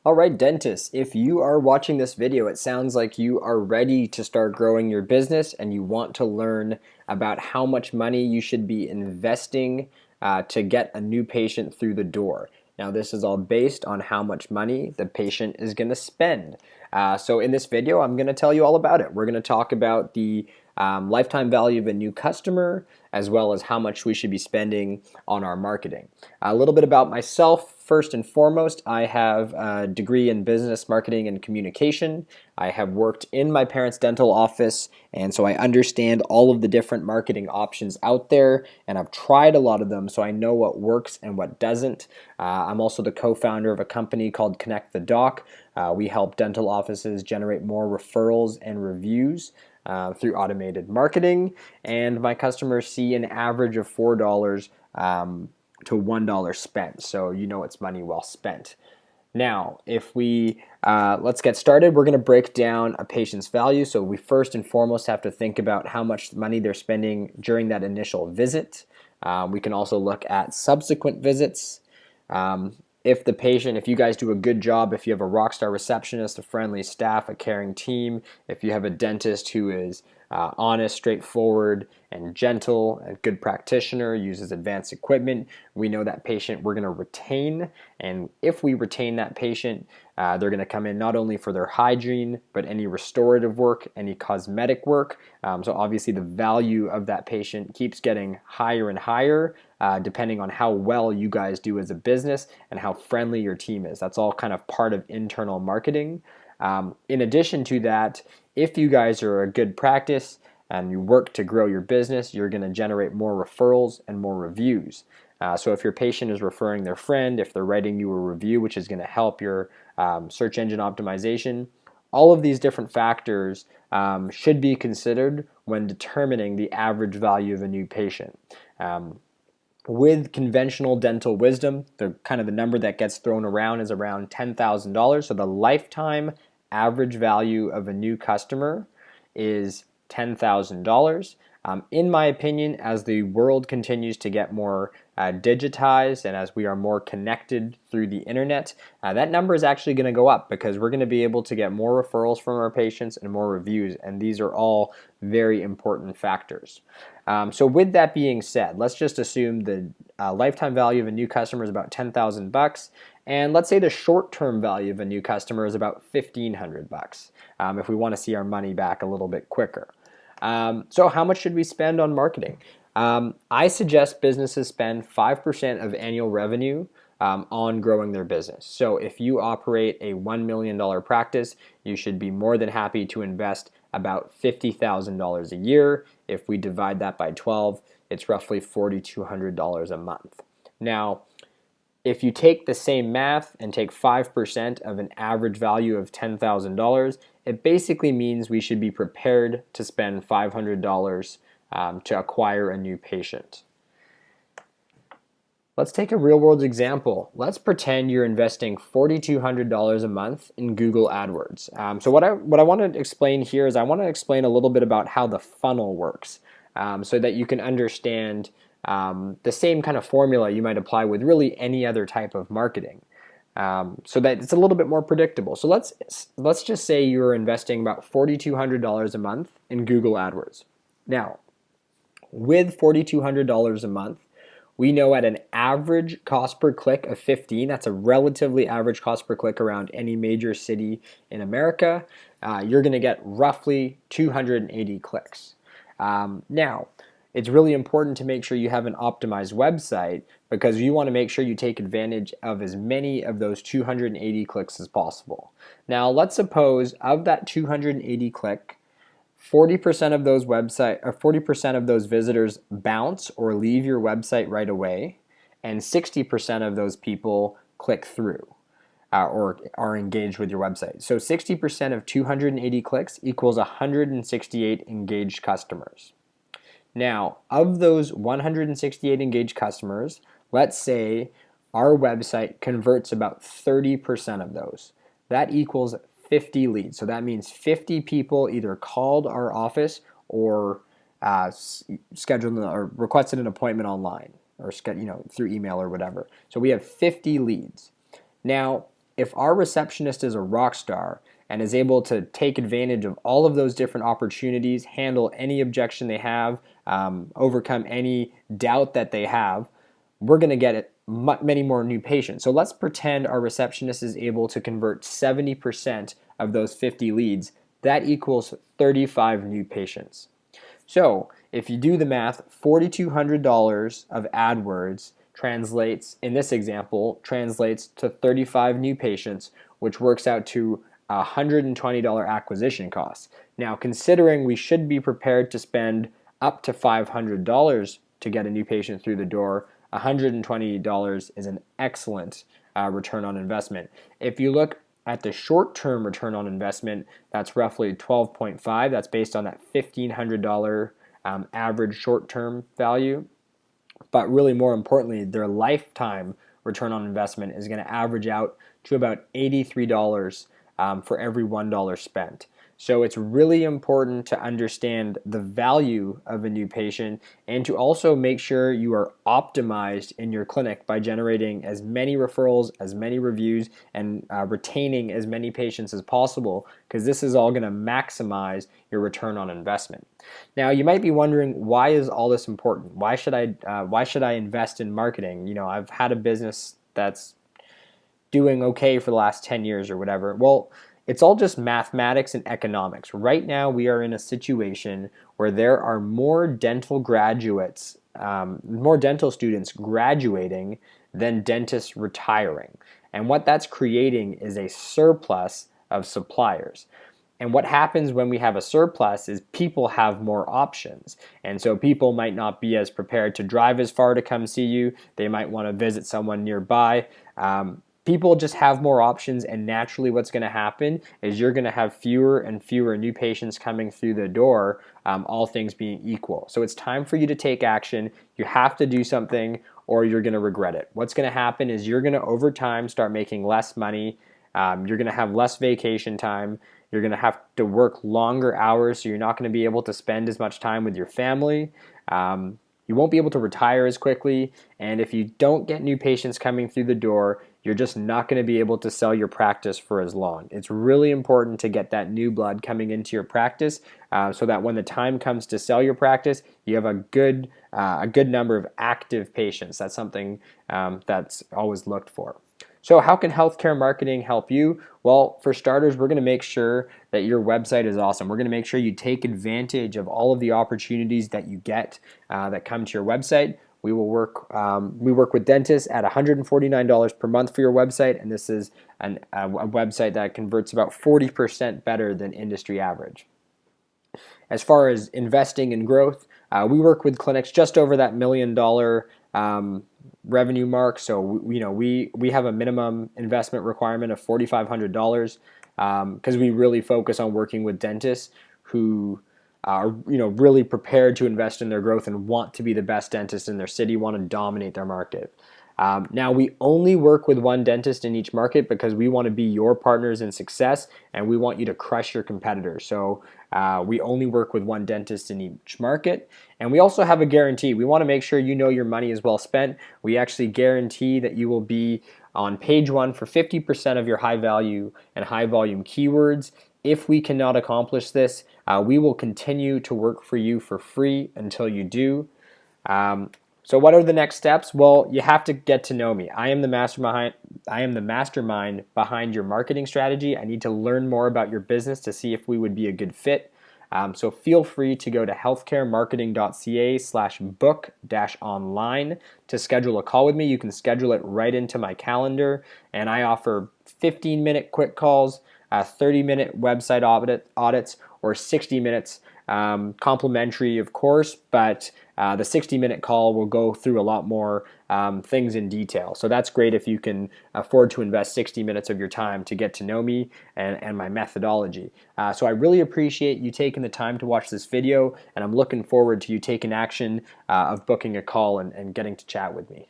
All right, dentists, if you are watching this video, it sounds like you are ready to start growing your business and you want to learn about how much money you should be investing to get a new patient through the door. Now, this is all based on how much money the patient is going to spend. So in this video, I'm going to tell you all about it. We're going to talk about the lifetime value of a new customer, as well as how much we should be spending on our marketing. A little bit about myself. First and foremost, I have a degree in business marketing and communication. I have worked in my parents' dental office, and so I understand all of the different marketing options out there, and I've tried a lot of them, so I know what works and what doesn't. I'm also the co-founder of a company called Connect the Doc. We help dental offices generate more referrals and reviews through automated marketing, and my customers see an average of $4 to $1 spent, so you know it's money well spent. Now, if we let's get started. We're going to break down a patient's value. So we first and foremost have to think about how much money they're spending during that initial visit. We can also look at subsequent visits. If you guys do a good job, if you have a rock star receptionist, a friendly staff, a caring team, if you have a dentist who is honest, straightforward, and gentle, a good practitioner, uses advanced equipment, we know that patient we're going to retain. And if we retain that patient, they're going to come in not only for their hygiene, but any restorative work, any cosmetic work. So obviously the value of that patient keeps getting higher and higher, depending on how well you guys do as a business and how friendly your team is. That's all kind of part of internal marketing. In addition to that, if you guys are a good practice and you work to grow your business, you're going to generate more referrals and more reviews. So if your patient is referring their friend, if they're writing you a review, which is going to help your search engine optimization, all of these different factors should be considered when determining the average value of a new patient. With conventional dental wisdom, the number that gets thrown around is around $10,000. So the lifetime average value of a new customer is $10,000. In my opinion, as the world continues to get more digitized and as we are more connected through the internet, that number is actually going to go up because we're going to be able to get more referrals from our patients and more reviews, and these are all very important factors. So with that being said, let's just assume the lifetime value of a new customer is about $10,000, and let's say the short-term value of a new customer is about $1,500 if we want to see our money back a little bit quicker. So how much should we spend on marketing? I suggest businesses spend 5% of annual revenue on growing their business. So if you operate a $1 million practice, you should be more than happy to invest about $50,000 a year. If we divide that by 12, it's roughly $4,200 a month. Now, if you take the same math and take 5% of an average value of $10,000, it basically means we should be prepared to spend $500 to acquire a new patient. Let's take a real-world example. Let's pretend you're investing $4,200 a month in Google AdWords. So what I want to explain here is I want to explain a little bit about how the funnel works, so that you can understand the same kind of formula you might apply with really any other type of marketing, so that it's a little bit more predictable. So let's just say you're investing about $4,200 a month in Google AdWords. Now, with $4,200 a month, we know at an average cost per click of 15, that's a relatively average cost per click around any major city in America, you're going to get roughly 280 clicks. Now, it's really important to make sure you have an optimized website because you want to make sure you take advantage of as many of those 280 clicks as possible. Now, let's suppose of that 280 click, 40% of those visitors bounce or leave your website right away, and 60% of those people click through or are engaged with your website. So 60% of 280 clicks equals 168 engaged customers. Now, of those 168 engaged customers, let's say our website converts about 30% of those. That equals 50 leads. So that means 50 people either called our office or scheduled or requested an appointment online or through email or whatever. So we have 50 leads. Now, if our receptionist is a rock star and is able to take advantage of all of those different opportunities, handle any objection they have, overcome any doubt that they have, we're going to get many more new patients. So let's pretend our receptionist is able to convert 70% of those 50 leads. That equals 35 new patients. So if you do the math, $4,200 of AdWords translates, in this example, translates to 35 new patients, which works out to a $120 acquisition cost. Now, considering we should be prepared to spend up to $500 to get a new patient through the door, $120 is an excellent return on investment. If you look at the short-term return on investment, that's roughly 12.5. That's based on that $1,500 average short-term value. But really more importantly, their lifetime return on investment is going to average out to about $83 for every $1 spent. So it's really important to understand the value of a new patient and to also make sure you are optimized in your clinic by generating as many referrals, as many reviews, and retaining as many patients as possible, because this is all going to maximize your return on investment. Now, you might be wondering, why is all this important? Why should I invest in marketing? You know, I've had a business that's doing okay for the last 10 years or whatever. Well, it's all just mathematics and economics. Right now, we are in a situation where there are more dental graduates, more dental students graduating than dentists retiring. And what that's creating is a surplus of suppliers. And what happens when we have a surplus is people have more options. And so people might not be as prepared to drive as far to come see you. They might want to visit someone nearby. People just have more options, and naturally what's going to happen is you're going to have fewer and fewer new patients coming through the door, all things being equal. So it's time for you to take action. You have to do something or you're going to regret it. What's going to happen is you're going to, over time, start making less money. You're going to have less vacation time. You're going to have to work longer hours, so you're not going to be able to spend as much time with your family. You won't be able to retire as quickly, and if you don't get new patients coming through the door, you're just not going to be able to sell your practice for as long. It's really important to get that new blood coming into your practice so that when the time comes to sell your practice, you have a good number of active patients. That's something that's always looked for. So how can healthcare marketing help you? Well, for starters, we're going to make sure that your website is awesome. We're going to make sure you take advantage of all of the opportunities that you get that come to your website. We work with dentists at $149 per month for your website, and this is a website that converts about 40% better than industry average. As far as investing in growth, we work with clinics just over that $1 million revenue mark. So we have a minimum investment requirement of $4,500 because we really focus on working with dentists who are really prepared to invest in their growth and want to be the best dentist in their city, want to dominate their market. Now, we only work with one dentist in each market because we want to be your partners in success and we want you to crush your competitors. So we only work with one dentist in each market. And we also have a guarantee. We want to make sure you know your money is well spent. We actually guarantee that you will be on page 1 for 50% of your high value and high volume keywords. If we cannot accomplish this, we will continue to work for you for free until you do. So what are the next steps? Well, you have to get to know me. I am the mastermind behind your marketing strategy. I need to learn more about your business to see if we would be a good fit. So feel free to go to healthcaremarketing.ca/book-online to schedule a call with me. You can schedule it right into my calendar, and I offer 15-minute quick calls, 30-minute website audits, or 60 minutes complimentary, of course, but the 60-minute call will go through a lot more things in detail. So that's great if you can afford to invest 60 minutes of your time to get to know me and my methodology. So I really appreciate you taking the time to watch this video, and I'm looking forward to you taking action of booking a call and getting to chat with me.